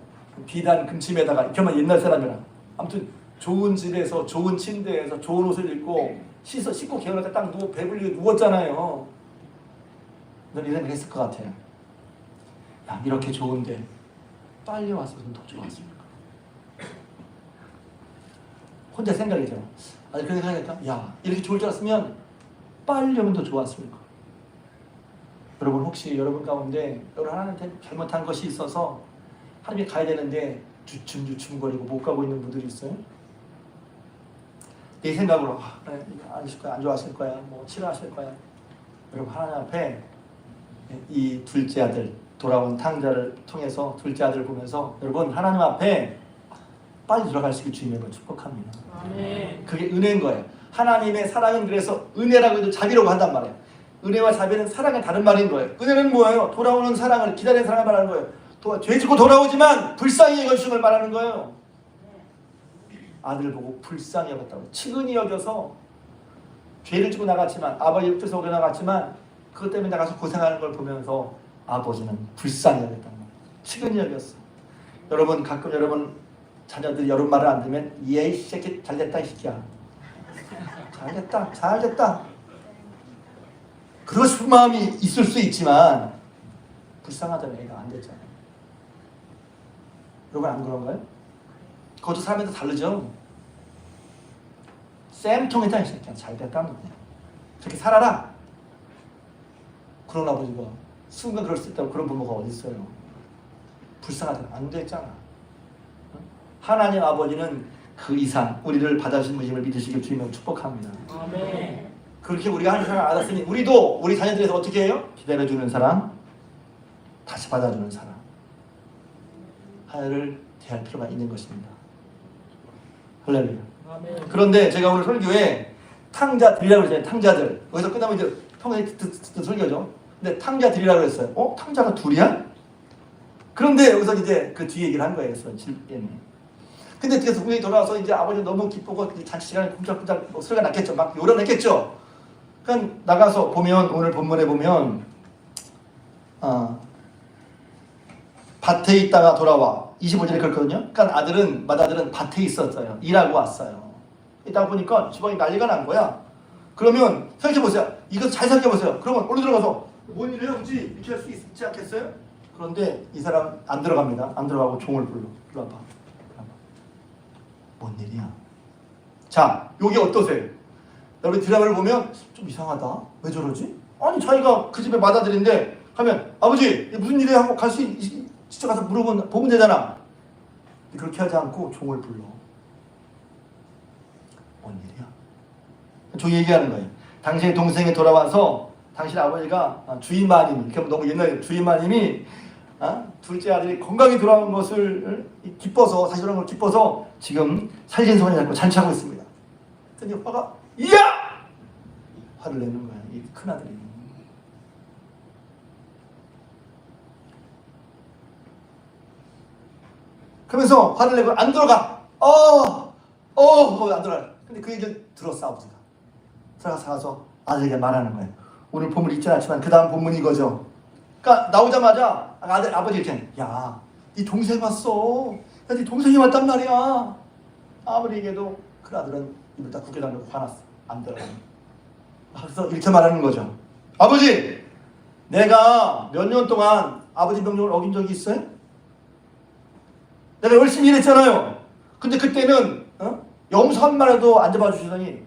비단 금침에다가 이렇게만 옛날 사람이라 아무튼 좋은 집에서 좋은 침대에서 좋은 옷을 입고 씻고 개운할 때 딱 배불리게 누웠잖아요. 넌 이런 거 했을 것 같아요. 야, 이렇게 좋은데 빨리 왔으면 더 좋았습니까? 혼자 생각이죠. 아니 그렇게 생각하니까 야, 이렇게 좋을 줄 알았으면 빨리 오면 더 좋았습니까? 여러분 혹시 여러분 가운데 여러분 하나님한테 잘못한 것이 있어서 하나님께 가야 되는데 주춤주춤거리고 못 가고 있는 분들이 있어요? 내 생각으로 안 좋아하실 거야, 뭐 싫어하실 거야. 여러분 하나님 앞에 이 둘째 아들 돌아온 탕자를 통해서 둘째 아들을 보면서 여러분 하나님 앞에 빨리 들어갈 수 있게 주님을 축복합니다. 아멘. 그게 은혜인 거예요. 하나님의 사랑은 그래서 은혜라고 해도 자비라고 한단 말이에요. 은혜와 자비는 사랑의 다른 말인 거예요. 은혜는 뭐예요? 돌아오는 사랑을 기다리는 사랑을 말하는 거예요. 죄 짓고 돌아오지만 불쌍히 여겨주심을 말하는 거예요. 아들을 보고 불쌍히 여겼다고 측은히 여겨서 죄를 지고 나갔지만 아버지 옆에서 오게 나갔지만 그것 때문에 나가서 고생하는 걸 보면서 아버지는 불쌍히 여겼단 말이에요. 측은히 여겼어. 여러분 가끔 여러분 자녀들이 여러분 말을 안 듣면 예이 새끼 잘됐다 이 새끼야. 잘됐다. 그러고 싶은 마음이 있을 수 있지만 불쌍하다면 애가 안 됐잖아요. 여러분 안 그런가요? 그것도 사람마다 다르죠. 쌤통이다 이 새끼야. 잘됐다는 거야. 그렇게 살아라. 그런 아버지가 순간 그럴 수 있다고 그런 부모가 어디 있어요. 불쌍하다면 안 됐잖아. 하나님 아버지는 그 이상 우리를 받아주신 분임을 믿으시길 주님을 축복합니다. 아멘. 그렇게 우리가 하나님 사랑을 알았으니 우리도 우리 자녀들에서 어떻게 해요? 기다려주는 사람, 다시 받아주는 사람 하나를 대할 필요가 있는 것입니다. 할렐루야. 아멘. 그런데 제가 오늘 설교에 탕자들이라고 했잖아요. 탕자들. 여기서 끝나면 이제 평소에 듣던 설교죠. 근데 탕자들이라고 했어요. 탕자가 둘이야? 그런데 여기서 이제 그 뒤에 얘기를 한 거예요. 그래서 근데 그래서 후에 돌아와서 이제 아버지 너무 기쁘고 잔치 시간에 쿵짝쿵짝 소리가 났겠죠. 막 요란했겠죠. 그러니까 나가서 보면 오늘 본문에 보면 밭에 있다가 돌아와 25절에 그렇거든요. 그러니까 맏아들은 밭에 있었어요. 일하고 왔어요. 이따 보니까 주방이 난리가 난 거야. 그러면 생각해보세요. 이거 잘 생각해보세요. 그러면 올려 들어가서 뭔 일이에요? 그지? 이렇게 할 수 있지 않겠어요? 그런데 이 사람 안 들어갑니다. 안 들어가고 종을 불러. 일로 와봐. 뭔 일이야? 자, 요게 어떠세요? 여러분 드라마를 보면 좀 이상하다. 왜 저러지? 아니 자기가 그 집의 맏아들인데 가면 아버지 무슨 일이야 하고 갈 수 직접 가서 보면 되잖아. 그렇게 하지 않고 종을 불러. 뭔 일이야? 종이 얘기하는 거예요. 당신의 동생이 돌아와서 당신 아버지가 주인 마님, 너무 옛날에 주인 마님이 둘째 아들이 건강히 돌아온 것을 기뻐서 다시 돌아온 걸 기뻐서 지금 살진 손을 잡고 잔치하고 있습니다. 그랬더니 화가 이야! 화를 내는 거야. 이 큰아들이. 그러면서 화를 내고 안 들어가. 안 들어가. 근데 그 얘기를 들었어 아버지가. 들어가서 아들에게 말하는 거예요. 오늘 본문 읽지 않았지만 그 다음 본문이 이거죠. 그러니까 나오자마자 아버지 이렇게 야, 네 동생 왔어. 야, 네 동생이 왔단 말이야. 아버지에게도 그 아들은 입을 딱 굳게 다물고 화났어. 안 들어가. 그래서 이렇게 말하는 거죠. 아버지, 내가 몇 년 동안 아버지 명령을 어긴 적이 있어요? 내가 열심히 일했잖아요. 근데 그때는 염소 한 마리도 안 잡아주시더니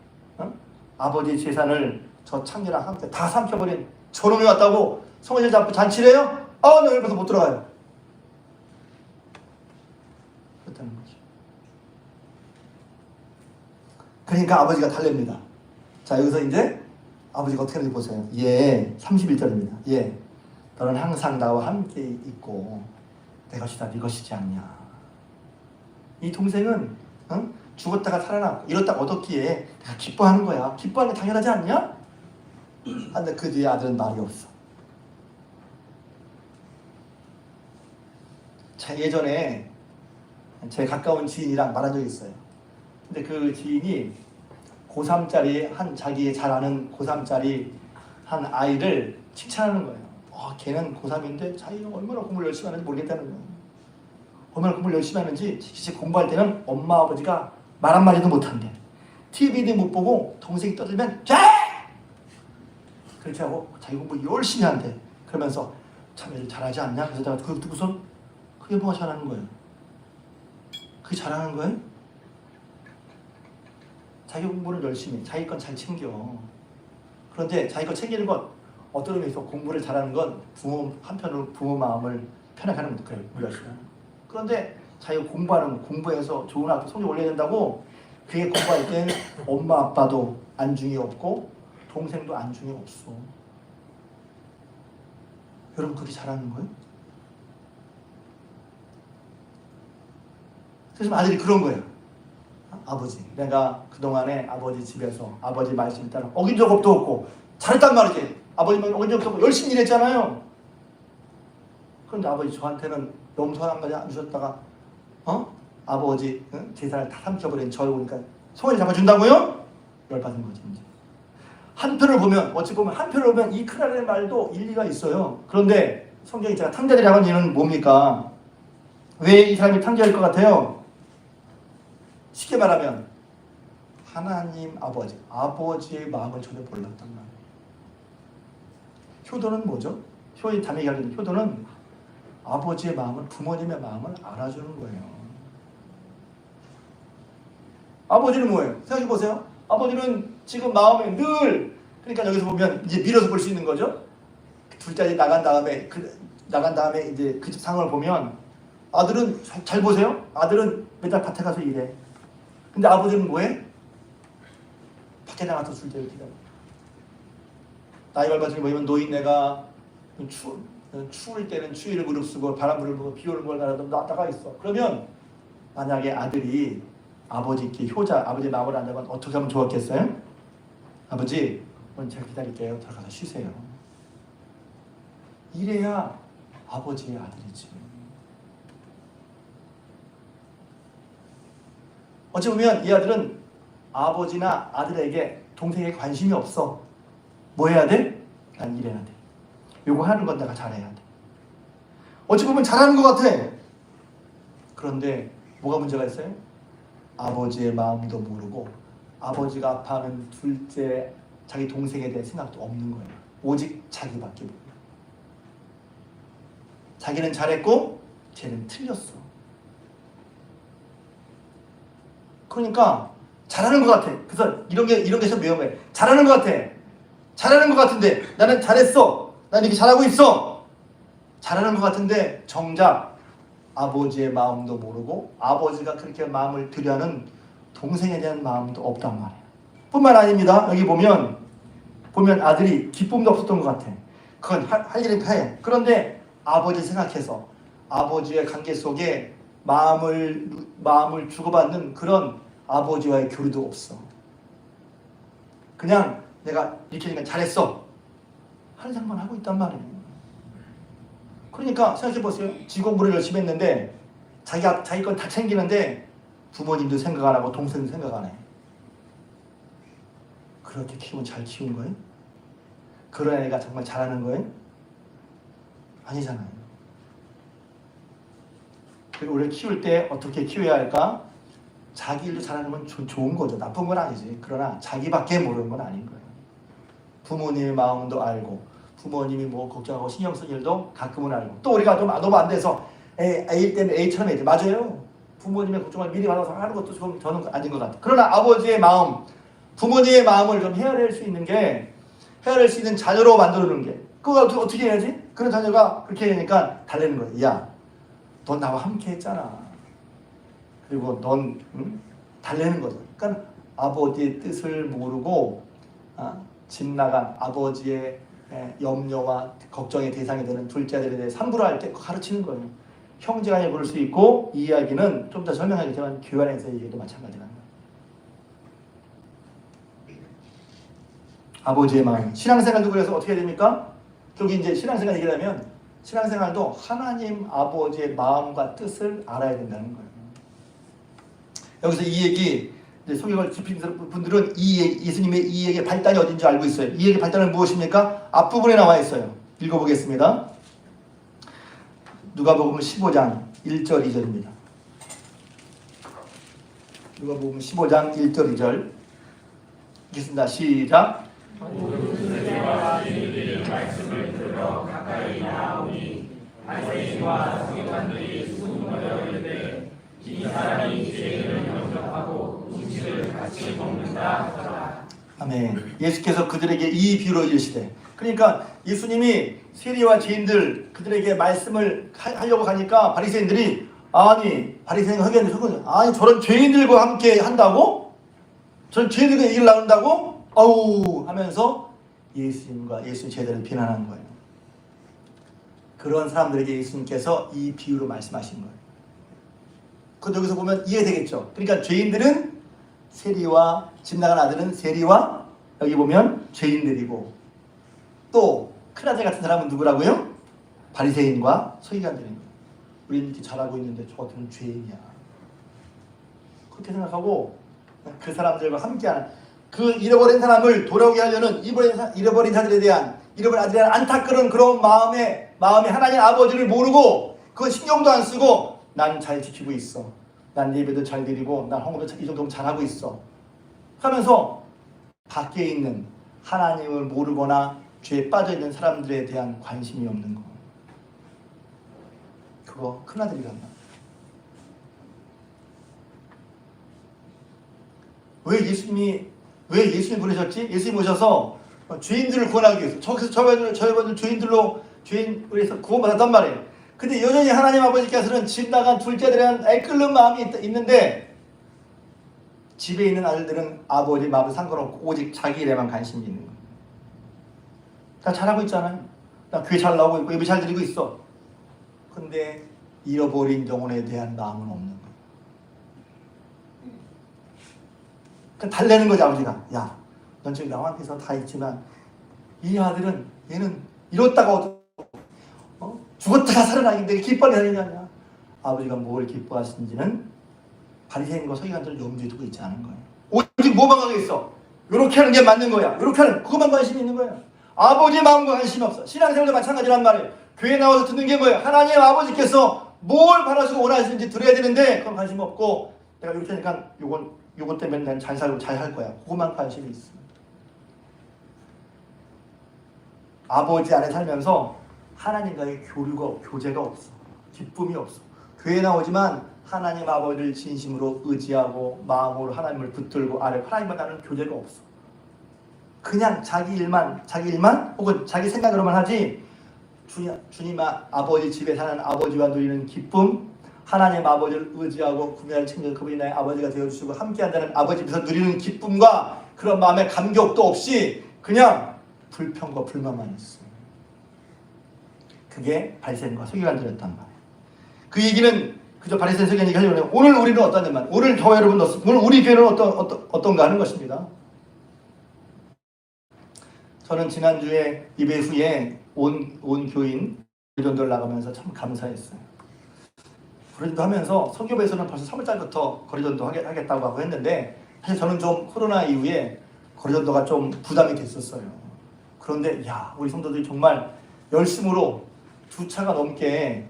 아버지 재산을 저 창녀랑 함께 다 삼켜버린 저놈이 왔다고 성회를 잡고 잔치를 해요? 나 열받아서 못 들어가요. 그렇다는 거죠. 그러니까 아버지가 달랩니다. 자, 여기서 이제 아버지가 어떻게 하는지 보세요. 31절입니다. 너는 항상 나와 함께 있고 내 것이 다 네 것이지 않냐. 이 동생은 죽었다가 살아났고 이렇다가 얻었기에 내가 기뻐하는 거야. 기뻐하는 게 당연하지 않냐? 근데 그 뒤에 아들은 말이 없어. 자, 예전에 제 가까운 지인이랑 말한 적이 있어요. 근데 그 지인이 고3짜리 자기 잘 아는 고3짜리 한 아이를 칭찬하는 거예요. 걔는 고3인데 자기가 얼마나 공부를 열심히 하는지 모르겠다는 거예요. 얼마나 공부를 열심히 하는지 공부할 때는 엄마 아버지가 말 한마디도 못한대. TV도 못 보고 동생이 떠들면 자! 그렇게 하고 자기 공부 열심히 한대. 그러면서 참 애들 잘하지 않냐? 그래서 내가 그거 듣고서 그게 뭐가 잘하는 거예요? 그게 잘하는 거예요? 자기 공부를 열심히 자기 건 잘 챙겨. 그런데 자기 거 챙기는 건 어떤 의미에서 공부를 잘하는 건 한편으로 부모 마음을 편하게 하는 것도 그래요. 우리가 싫어요. 그런데 자기가 공부해서 좋은 학교 성적 올려야 된다고 그게 공부할 때 엄마 아빠도 안중이 없고 동생도 안중이 없어. 여러분 그렇게 잘하는 거예요? 그래서 아들이 그런 거예요. 아버지, 내가 그동안에 아버지 집에서 아버지 말씀 따라 어긴 적도 없고 잘했단 말이지. 아버지 말 어긴 적도 없고 열심히 일했잖아요. 그런데 아버지 저한테는 용서 한 가지 안 주셨다가 아버지 재산을 다 삼켜버린 저를 보니까 손을 잡아준다고요? 열받은 거지 이제. 한편을 보면 이 크라의 말도 일리가 있어요. 그런데 성경이 제가 탕자들이라고 하는 이유는 뭡니까? 왜 이 사람이 탕자일 것 같아요? 쉽게 말하면 하나님 아버지의 마음을 전혀 몰랐단 말이에요. 효도는 뭐죠? 효의 담에게 하는 효도는 아버지의 마음을, 부모님의 마음을 알아주는 거예요. 아버지는 뭐예요? 생각해 보세요. 아버지는 지금 마음에 늘, 그러니까 여기서 보면 이제 밀어서 볼 수 있는 거죠. 둘째 아이 나간 다음에 이제 그 집 상황을 보면 아들은 잘 보세요. 아들은 맨날 밭에 가서 일해. 근데 아버지는 뭐해? 밖에 나가서 술자리 기다려. 나이 얼마쯤 보이면 노인네가 추울 때는 추위를 무릅쓰고 바람을 불고 비 오는 걸 나라도 나가 있어. 그러면 만약에 아들이 아버지께 아버지 마음을 안다면 어떻게 하면 좋았겠어요? 아버지, 오늘 제가 기다릴게요. 들어가서 쉬세요. 이래야 아버지의 아들이지. 어찌 보면 이 아들은 아버지나 아들에게 동생에게 관심이 없어. 뭐 해야 돼? 난 일해야 돼. 요거 하는 건 내가 잘해야 돼. 어찌 보면 잘하는 것 같아. 그런데 뭐가 문제가 있어요? 아버지의 마음도 모르고 아버지가 아파하는 둘째 자기 동생에 대한 생각도 없는 거예요. 오직 자기밖에 몰라. 자기는 잘했고 쟤는 틀렸어. 그러니까 잘하는 것 같아. 그래서 이런 게 좀 위험해. 잘하는 것 같아. 잘하는 것 같은데 나는 잘했어. 난 이렇게 잘하고 있어. 잘하는 것 같은데 정작 아버지의 마음도 모르고 아버지가 그렇게 마음을 들여하는 동생에 대한 마음도 없단 말이에요. 뿐만 아닙니다. 여기 보면 아들이 기쁨도 없었던 것 같아. 그건 할 일이 해. 그런데 아버지 생각해서 아버지의 관계 속에 마음을 주고받는 그런 아버지와의 교류도 없어. 그냥 내가 이렇게 하니까 잘했어 하는 생각만 하고 있단 말이에요. 그러니까 생각해 보세요. 지 공부를 열심히 했는데 자기 건 다 챙기는데 부모님도 생각 안 하고 동생도 생각 안 해. 그렇게 키우면 잘 키운 거예요? 그런 애가 정말 잘하는 거예요? 아니잖아요. 그리고 우리를 키울 때 어떻게 키워야 할까? 자기 일도 잘하는 건 좋은 거죠. 나쁜 건 아니지. 그러나 자기밖에 모르는 건 아닌 거예요. 부모님의 마음도 알고 부모님이 뭐 걱정하고 신경 쓴 일도 가끔은 알고 또 우리가 너무 안 돼서 A일 때는 A처럼 해야지. 맞아요. 부모님의 걱정을 미리 받아서 하는 것도 저는 아닌 것 같아요. 그러나 아버지의 마음, 부모님의 마음을 좀 헤아릴 수 있는 자녀로 만들어주는 게 그거 어떻게 해야지? 그런 자녀가 그렇게 하니까 달래는 거예요. 야, 넌 나와 함께 했잖아. 그리고 넌 달래는 거죠. 그러니까 아버지의 뜻을 모르고 집 나간 아버지의 염려와 걱정의 대상이 되는 둘째 아들에 대해 함부로 할 때 가르치는 거예요. 형제간에 그럴 수 있고 이 이야기는 좀 더 설명하겠지만 교회 안에서 얘기도 마찬가지라는 거예요. 아버지의 마음. 신앙생활도 그래서 어떻게 해야 됩니까? 여기 이제 신앙생활 얘기하면 신앙생활도 하나님 아버지의 마음과 뜻을 알아야 된다는 거예요. 여기서 이 얘기 이제 성경을 집힌 분들은 예수님의 이 얘기의 발단이 어딘지 알고 있어요. 이 얘기의 발단은 무엇입니까? 앞부분에 나와 있어요. 읽어보겠습니다. 누가복음 15장 1절 2절입니다. 누가복음 15장 1절 2절 읽겠습니다. 시작. 말씀을 들어 가까이 나오니 바리새인과 서기관들이 수군거려 이르되 이 사람이 죄인을 영접하고 음식을 같이 먹는다 하더라. 아멘. 예수께서 그들에게 이 비유로 이르시되, 그러니까 예수님이 세리와 죄인들 그들에게 말씀을 하려고 하니까 바리새인들이 바리새인 서기관들 아니 저런 죄인들과 함께 한다고? 저런 죄인들과 얘기를 나눈다고? 어우 하면서 예수님 제자를 비난한 거예요. 그런 사람들에게 예수님께서 이 비유로 말씀하신 거예요. 그것도 여기서 보면 이해되겠죠. 그러니까 죄인들은 세리와 집 나간 아들은 세리와 여기 보면 죄인들이고 또 큰아들 같은 사람은 누구라고요? 바리새인과 서기관들입니다. 우리는 이렇게 잘하고 있는데 저 같은 죄인이야. 그렇게 생각하고 그 사람들과 함께하는 그 잃어버린 사람을 돌아오게 하려는 잃어버린 자들에 대한 잃어버린 아들에 대한 안타까운 그런 마음에 하나님 아버지를 모르고 그건 신경도 안 쓰고 난 잘 지키고 있어. 난 예배도 잘 드리고 난 헌금도 이 정도면 잘하고 있어. 하면서 밖에 있는 하나님을 모르거나 죄에 빠져있는 사람들에 대한 관심이 없는 거. 그거 큰아들이란 말이야. 왜 예수님이 부르셨지? 예수님이 오셔서 죄인들을 구원하기 위해서 저희들 죄인으로 해서 구원받았단 말이에요. 근데 여전히 하나님 아버지께서는 집 나간 둘째들에 대한 애끓는 마음이 있는데 집에 있는 아들들은 아버지 마음을 상관없고 오직 자기 일에만 관심이 있는 거예요. 나 잘하고 있잖아요. 나 교회 잘 나오고 있고 예배 잘 드리고 있어. 근데 잃어버린 영혼에 대한 마음은 없는 거예요. 그러니까 달래는 거지 아버지가. 야, 넌 지금 나한테서 다 있지만 이 아들은 얘는 잃었다가 죽었다가 살아나긴데 기뻐하게 살리냐. 아버지가 뭘 기뻐하시는지는 바리새인과 서기관들을 염두에 두고 있지 않은 거예요. 오직 뭐만 가게 있어. 이렇게 하는 게 맞는 거야. 이렇게 하는 그것만 관심이 있는 거예요. 아버지 마음과 관심이 없어. 신앙생활도 마찬가지란 말이에요. 교회 나와서 듣는 게 뭐예요? 하나님 아버지께서 뭘 바라시고 원하시는지 들어야 되는데 그건 관심 없고 내가 이렇게 하니까 요것 때문에 난 잘 살고 잘 할 거야. 그것만 관심이 있어. 아버지 안에 살면서 하나님과의 교제가 없어. 기쁨이 없어. 교회 나오지만 하나님 아버지를 진심으로 의지하고 마음으로 하나님을 붙들고 하나님과 나는 교제가 없어. 그냥 자기 일만 혹은 자기 생각으로만 하지 주님 아버지 집에 사는 아버지와 누리는 기쁨, 하나님 아버지를 의지하고 구매를 챙겨 그분이 나의 아버지가 되어주시고 함께한다는 아버지 집에서 누리는 기쁨과 그런 마음의 감격도 없이 그냥 불평과 불만만 있어. 그게 바리새인과 서기관들이었단 말이에요. 그 얘기는 그저 바리새인 서기관 얘기 하려고 해요. 오늘 우리는 어떠냐 말. 오늘 저와 여러분 오늘 우리 교회는 어떤가 하는 것입니다. 저는 지난주에 예배 후에 온 교인 거리전도를 나가면서 참 감사했어요. 거리전도 하면서 선교부에서는 벌써 3월달부터 거리전도 하겠다고 하고 했는데 사실 저는 좀 코로나 이후에 거리전도가 좀 부담이 됐었어요. 그런데 우리 성도들이 정말 열심으로 2차가 넘게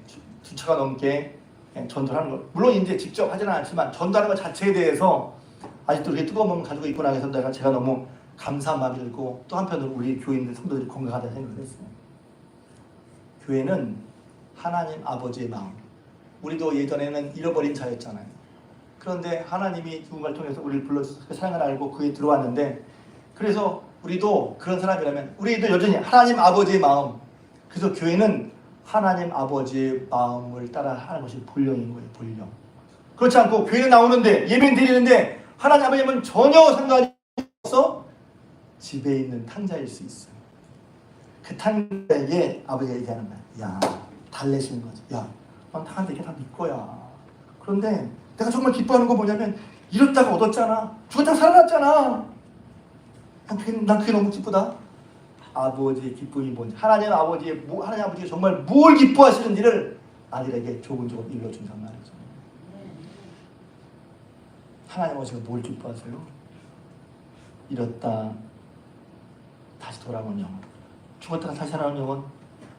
전도를 하는 거. 물론 이제 직접 하지는 않지만 전도하는 것 자체에 대해서 아직도 이렇게 뜨거운 마음 가지고 있구나 해서 제가 너무 감사한 마음이 들고 또 한편으로 우리 교인들 성도들이 건강하다는 생각을 했어요. 교회는 하나님 아버지의 마음. 우리도 예전에는 잃어버린 자였잖아요. 그런데 하나님이 누군가를 통해서 우리를 불러서 그 사랑을 알고 그에 들어왔는데 그래서 우리도 그런 사람이라면 우리도 여전히 하나님 아버지의 마음. 그래서 교회는 하나님 아버지의 마음을 따라 하는 것이 본령인 거예요. 본령. 그렇지 않고 교회에 나오는데 예배 드리는데 하나님 아버지는 전혀 상관이 없어 집에 있는 탕자일 수 있어요. 그 탕자에게 아버지가 얘기하는 거야. 달래시는 거지. 넌 탕한테 이게 다 네 거야. 그런데 내가 정말 기뻐하는 건 뭐냐면 잃었다가 얻었잖아. 죽었다가 살아났잖아. 난 그게 너무 기쁘다. 아버지의 기쁨이 뭔지 하나님 아버지가 정말 뭘 기뻐하시는지를 아들에게 조금조금 일러준단 말이죠. 하나님 아버지가 뭘 기뻐하세요? 잃었다 다시 돌아오는 영혼, 죽었다가 다시 살아나는 영혼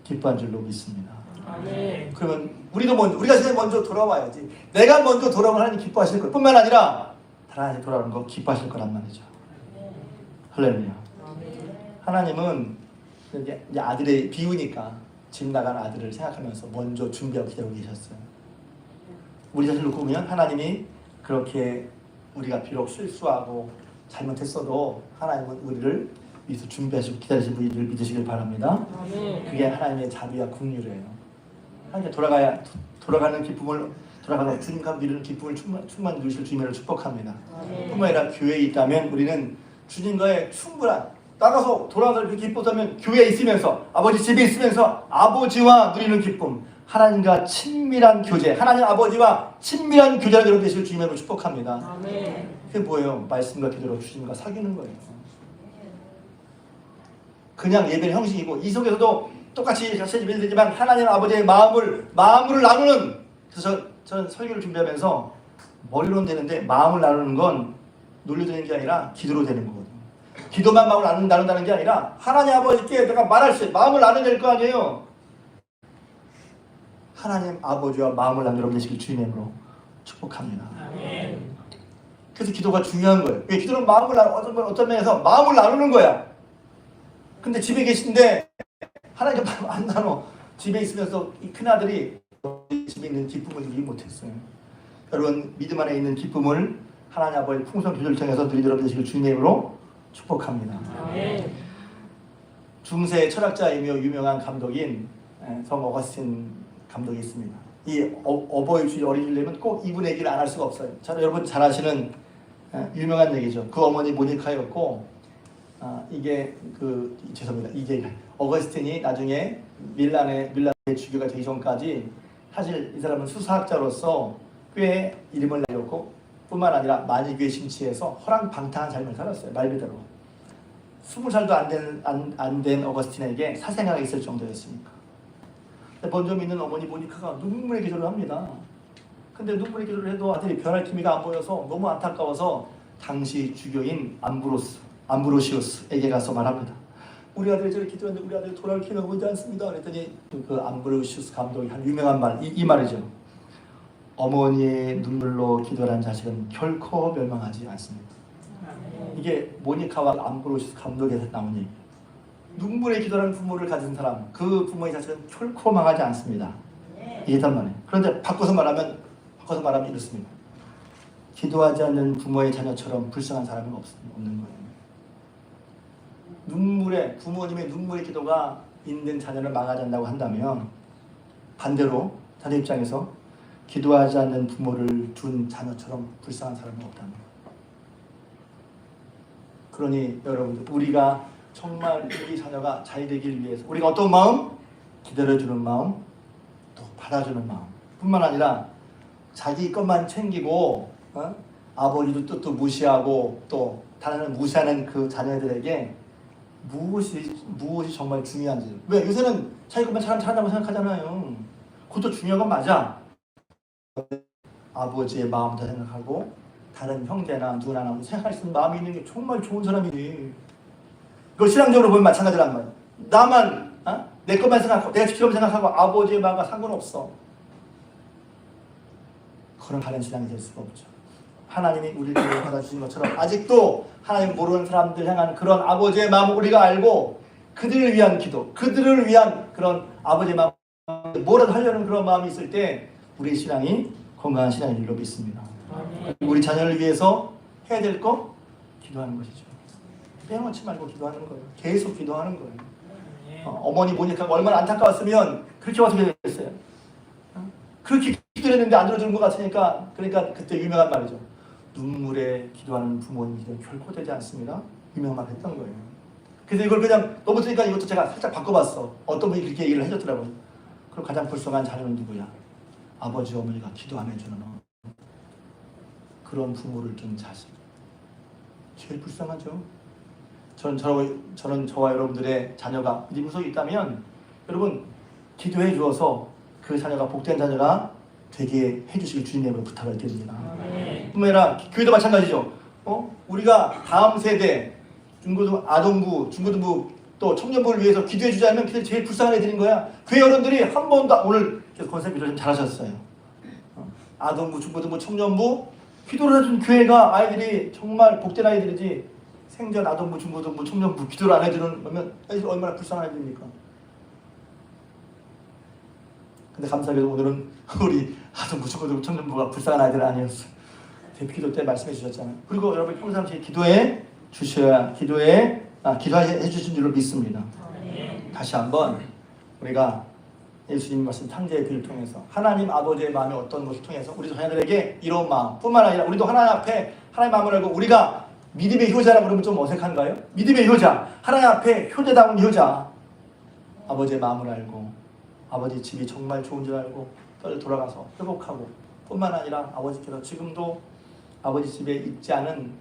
기뻐한 줄로 믿습니다. 아멘. 그러면 우리가 제일 먼저 돌아와야지. 내가 먼저 돌아오면 하나님 기뻐하실 것 뿐만 아니라 다시 돌아오는 거 기뻐하실 거란 말이죠. 할렐루야. 하나님은 이제 아들의 비우니까 집 나간 아들을 생각하면서 먼저 준비하고 기다리고 계셨어요. 우리 자신을 놓고 보면 하나님이 그렇게 우리가 비록 실수하고 잘못했어도 하나님은 우리를 위해서 준비하시고 기다리시는 분을 믿으시길 바랍니다. 그게 하나님의 자비와 긍휼이에요. 하나님 돌아가는 기쁨을 돌아가서 주님과 누리는 기쁨을 충만 누리실 주님을 축복합니다. 뿐만 아니라 교회에 있다면 우리는 주님과의 충분한 나가서 돌아가서 기쁘다면 교회에 있으면서 아버지 집에 있으면서 아버지와 누리는 기쁨, 하나님과 친밀한 교제, 하나님 아버지와 친밀한 교제를 여러분 되실 주님을 축복합니다. 아멘. 그게 뭐예요? 말씀과 기도로 주님과 사귀는 거예요. 그냥 예배는 형식이고 이 속에서도 똑같이 같이 예배를 드리지만 하나님 아버지의 마음을 나누는, 그래서 저는 설교를 준비하면서 머리로는 되는데 마음을 나누는 건 논리로 되는 게 아니라 기도로 되는 거거든요. 기도만 마음을 나눈다는 게 아니라 하나님 아버지께 내가 말할 수 마음을 나눠야 될 거 아니에요. 하나님 아버지와 마음을 나누는 여러분 되시길 주님의 이름으로 축복합니다. 아멘. 그래서 기도가 중요한 거예요. 왜? 기도는 어떤 면에서 마음을 나누는 거야. 근데 집에 계신데 하나님과 마음 안 나눠. 집에 있으면서 이 큰아들이 집에 있는 기쁨을 누리지 못했어요. 여러분 믿음 안에 있는 기쁨을 하나님 아버지의 풍성 교제를 통해서 누리도록 여러분 되시길 주님의 이름으로 축복합니다. 아멘. 중세 철학자이며 유명한 감독인 성 어거스틴 감독이 있습니다. 이 어버이주의 어린이집은 꼭 이분 얘기를 안 할 수가 없어요. 여러분 잘 아시는 유명한 얘기죠. 그 어머니 모니카였고 이게 죄송합니다. 이게 어거스틴이 나중에 밀란의 주교가 되기 전까지 사실 이 사람은 수사학자로서 꽤 이름을 날렸고 뿐만 아니라 만이교에 심취해서 허랑방탕한 삶을 살았어요. 말 그대로 20살도 안 된 어거스틴에게 사생아가 있을 정도였습니까? 먼저 믿는 어머니 모니카가 눈물의 기도를 합니다. 근데 눈물의 기도를 해도 아들이 변할 기미가 안 보여서 너무 안타까워서 당시 주교인 암브로시우스에게 가서 말합니다. 우리 아들이 저를 기도했는데 우리 아들이 돌아올 기회가 보이지 않습니다. 그랬더니 그 암브로시우스 감독이 한 유명한 말, 이 말이죠. 어머니의 눈물로 기도한 자식은 결코 멸망하지 않습니다. 이게 모니카와 암브로시우스 감독에서 나온 얘기. 눈물의 기도라는 부모를 가진 사람, 그 부모의 자식은 결코 망하지 않습니다. 이게 단 말이에요. 그런데 바꿔서 말하면 이렇습니다. 기도하지 않는 부모의 자녀처럼 불쌍한 사람은 없는 거예요. 부모님의 눈물의 기도가 있는 자녀를 망하지 않는다고 한다면 반대로 자녀 입장에서 기도하지 않는 부모를 둔 자녀처럼 불쌍한 사람은 없다는 거예요. 그러니 여러분들 우리가 정말 우리 자녀가 잘 되길 위해서 우리가 어떤 마음? 기다려주는 마음, 또 받아주는 마음 뿐만 아니라 자기 것만 챙기고 아버지도 뜻도 무시하고 또 다른 무시하는 그 자녀들에게 무엇이 정말 중요한지. 왜? 요새는 자기 것만 잘한다고 생각하잖아요. 그것도 중요한 건 맞아. 아버지의 마음도 생각하고 다른 형제나 누나나 생각할 수 있는 마음이 있는 게 정말 좋은 사람이지. 이거 신앙적으로 보면 마찬가지란 말이야. 나만 내 것만 생각하고 내가 지키려고 생각하고 아버지의 마음과 상관없어. 그런 바른 신앙이 될 수가 없죠. 하나님이 우리를 받아주신 것처럼 아직도 하나님 모르는 사람들 향한 그런 아버지의 마음을 우리가 알고 그들을 위한 기도, 그들을 위한 그런 아버지의 마음, 뭐라도 하려는 그런 마음이 있을 때 우리의 신앙이 건강한 신앙인 줄로 믿습니다. 우리 자녀를 위해서 해야 될 거 기도하는 것이죠. 빼놓지 말고 기도하는 거예요. 계속 기도하는 거예요. 어머니 모니카가 얼마나 안타까웠으면 그렇게 와서 기도했어요. 그렇게 기도했는데 안 들어주는 것 같으니까 그러니까 그때 유명한 말이죠. 눈물에 기도하는 부모님 기도는 결코 되지 않습니다. 유명한 말 했던 거예요. 그래서 이걸 그냥 너무 쓰니까 이것도 제가 살짝 바꿔봤어. 어떤 분이 그렇게 얘기를 해줬더라고요. 그럼 가장 불쌍한 자녀는 누구야? 아버지 어머니가 기도 안 해주는 그런 부모를 둔 자식. 제일 불쌍하죠. 저는 저와 여러분들의 자녀가 믿음 속에 있다면 여러분 기도해 주어서 그 자녀가 복된 자녀가 되게 해주시길 주님의 이름으로 부탁을 드립니다. 뿐만 아니라 교회도 마찬가지죠. 우리가 다음 세대 중고등 아동부, 중고등부 또 청년부를 위해서 기도해 주지 않으면 그게 제일 불쌍한 애들인 거야. 교회 어른들이 한 번도 오늘 컨셉 기도 좀 잘하셨어요. 아동부, 중고등부, 청년부 기도를 해준 교회가 아이들이 정말 복된 아이들이지 생전 아동부, 중고등부, 청년부 기도를 안 해주는 거면 얼마나 불쌍한 아이들입니까? 근데 감사하게도 오늘은 우리 아동부, 중고등부, 청년부가 불쌍한 아이들은 아니었어. 대표 기도 때 말씀해 주셨잖아요. 그리고 여러분 평상시에 기도해 주셔야 기도해 주신 줄로 믿습니다. 다시 한번 우리가 예수님 말씀 탕제의 글을 통해서 하나님 아버지의 마음이 어떤 것을 통해서 우리 자녀들에게 이런 마음 뿐만 아니라 우리도 하나님 앞에 하나님 마음을 알고 우리가 믿음의 효자라고 그러면 좀 어색한가요? 믿음의 효자, 하나님 앞에 효자다운 효자, 아버지의 마음을 알고 아버지 집이 정말 좋은 줄 알고 빨리 돌아가서 회복하고 뿐만 아니라 아버지께서 지금도 아버지 집에 있지 않은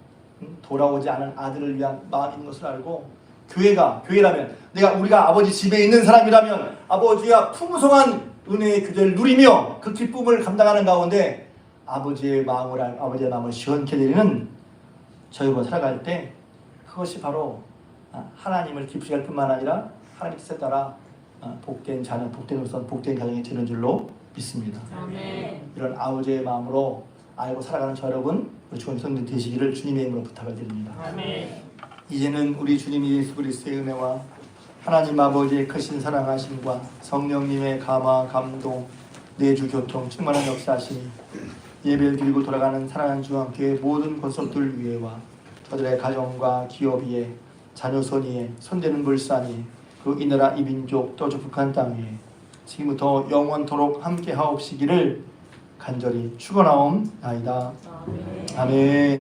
돌아오지 않은 아들을 위한 마음인 것을 알고 교회라면 우리가 아버지 집에 있는 사람이라면 아버지와 풍성한 은혜의 교제를 누리며 그 기쁨을 감당하는 가운데 아버지의 마음을 시원케 드리는 저희가 살아갈 때 그것이 바로 하나님을 기쁘게 할 뿐만 아니라 하나님 뜻에 따라 복된 자녀, 복된 후손, 복된 가정이 되는 줄로 믿습니다. 아멘. 이런 아버지의 마음으로 알고 살아가는 저 여러분 우리 주님 성령 되시기를 주님의 이름으로 부탁을 드립니다. 아멘. 이제는 우리 주님 예수 그리스도의 은혜와 하나님 아버지의 크신 사랑하심과 성령님의 감화 감동 내주 교통 충만한 역사하심이 예배를 드리고 돌아가는 사랑하는 중앙교회 모든 권속들 위에와 저들의 가정과 기업 위에 자녀손 위에 손대는 불산 위에 그 이 나라 이 민족 또 저 북한 땅 위에 지금부터 영원토록 함께 하옵시기를 간절히 축원하옵나이다. 아멘.